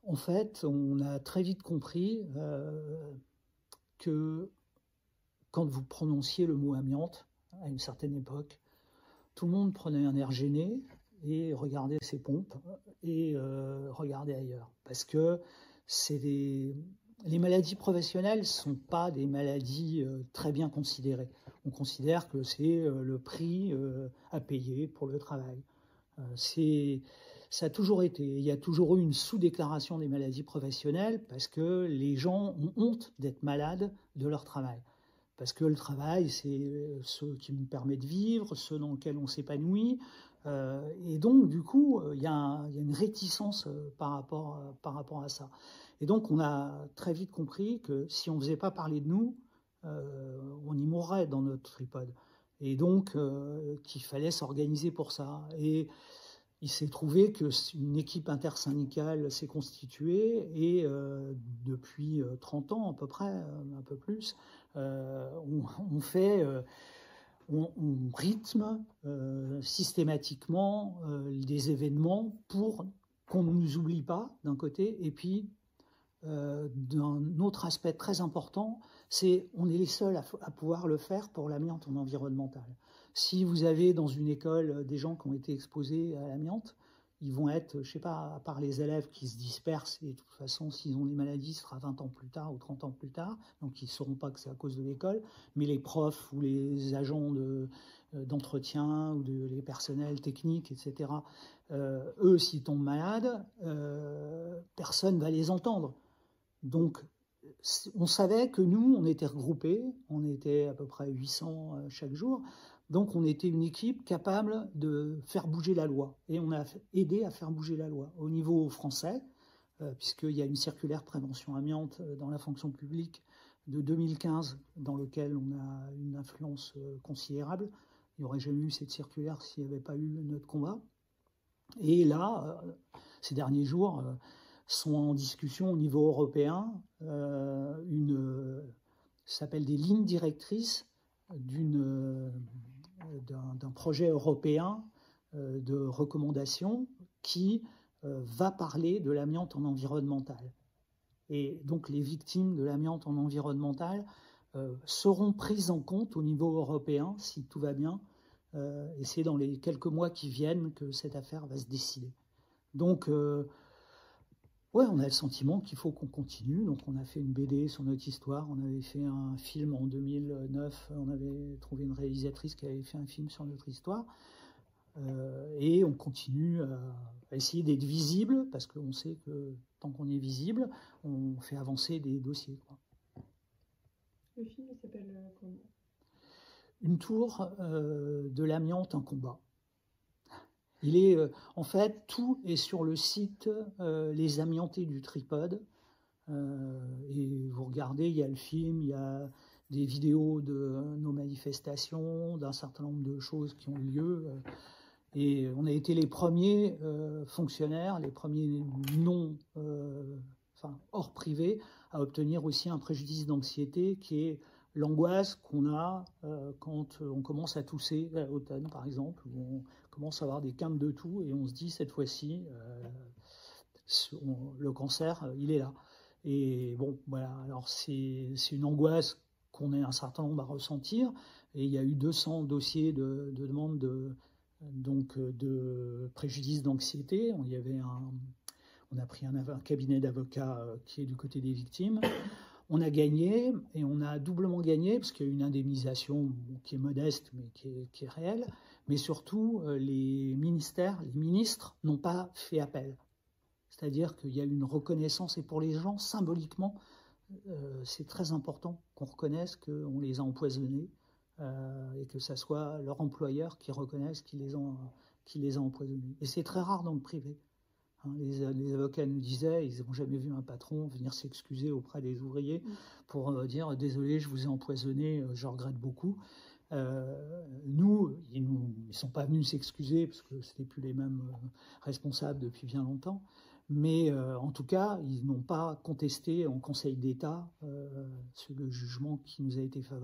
En fait, on a très vite compris que quand vous prononciez le mot amiante, à une certaine époque, tout le monde prenait un air gêné et regardait ses pompes et regardait ailleurs. Parce que les maladies professionnelles ne sont pas des maladies très bien considérées. On considère que c'est le prix à payer pour le travail. Ça a toujours été. Il y a toujours eu une sous-déclaration des maladies professionnelles parce que les gens ont honte d'être malades de leur travail. Parce que le travail, c'est ce qui nous permet de vivre, ce dans lequel on s'épanouit. Et donc, du coup, il y a une réticence par rapport à ça. Et donc, on a très vite compris que si on ne faisait pas parler de nous, on y mourrait dans notre tripode. Et donc, qu'il fallait s'organiser pour ça. Et il s'est trouvé qu'une équipe intersyndicale s'est constituée et depuis 30 ans à peu près, un peu plus, on rythme systématiquement des événements pour qu'on ne nous oublie pas d'un côté, et puis d'un autre aspect très important, c'est on est les seuls à pouvoir le faire pour l'amiante en environnemental. Si vous avez dans une école des gens qui ont été exposés à l'amiante, ils vont être, je sais pas, à part les élèves qui se dispersent, et de toute façon, s'ils ont des maladies, ce sera 20 ans plus tard ou 30 ans plus tard, donc ils ne sauront pas que c'est à cause de l'école, mais les profs ou les agents d'entretien ou les personnels techniques, etc., eux, s'ils tombent malades, personne ne va les entendre. Donc, on savait que nous, on était regroupés, on était à peu près 800 chaque jour, donc on était une équipe capable de faire bouger la loi. Et on a aidé à faire bouger la loi au niveau français, puisqu'il y a une circulaire prévention amiante dans la fonction publique de 2015, dans lequel on a une influence considérable. Il n'y aurait jamais eu cette circulaire s'il n'y avait pas eu notre combat. Et là, ces derniers jours, sont en discussion au niveau européen ça s'appelle des lignes directrices d'un projet européen de recommandation qui va parler de l'amiante en environnemental. Et donc les victimes de l'amiante en environnemental seront prises en compte au niveau européen, si tout va bien, et c'est dans les quelques mois qui viennent que cette affaire va se décider. Donc, ouais, on a le sentiment qu'il faut qu'on continue. Donc, on a fait une BD sur notre histoire. On avait fait un film en 2009. On avait trouvé une réalisatrice qui avait fait un film sur notre histoire. Et on continue à essayer d'être visible parce qu'on sait que tant qu'on est visible, on fait avancer des dossiers, quoi. Le film s'appelle comment ? Une tour de l'amiante en combat. En fait, tout est sur le site Les Amiantés du Tripode. Et vous regardez, il y a le film, il y a des vidéos de nos manifestations, d'un certain nombre de choses qui ont eu lieu. Et on a été les premiers fonctionnaires, les premiers hors privé, à obtenir aussi un préjudice d'anxiété qui est l'angoisse qu'on a quand on commence à tousser à l'automne, par exemple, où on commence à avoir des quintes de toux et on se dit cette fois-ci, le cancer, il est là. Et bon, voilà, alors c'est une angoisse qu'on est un certain nombre à ressentir. Et il y a eu 200 dossiers de demande de préjudice d'anxiété. On a pris un cabinet d'avocats qui est du côté des victimes. On a gagné, et on a doublement gagné, parce qu'il y a une indemnisation qui est modeste, mais qui est réelle. Mais surtout, les ministres n'ont pas fait appel. C'est-à-dire qu'il y a une reconnaissance, et pour les gens, symboliquement, c'est très important qu'on reconnaisse qu'on les a empoisonnés, et que ça soit leur employeur qui reconnaisse qu'il les a empoisonnés. Et c'est très rare dans le privé. Les avocats nous disaient, ils n'ont jamais vu un patron venir s'excuser auprès des ouvriers pour dire « désolé, je vous ai empoisonné, je regrette beaucoup ». Ils ne sont pas venus s'excuser parce que ce n'étaient plus les mêmes responsables depuis bien longtemps. Mais en tout cas, ils n'ont pas contesté en Conseil d'État le jugement qui nous a été favorable.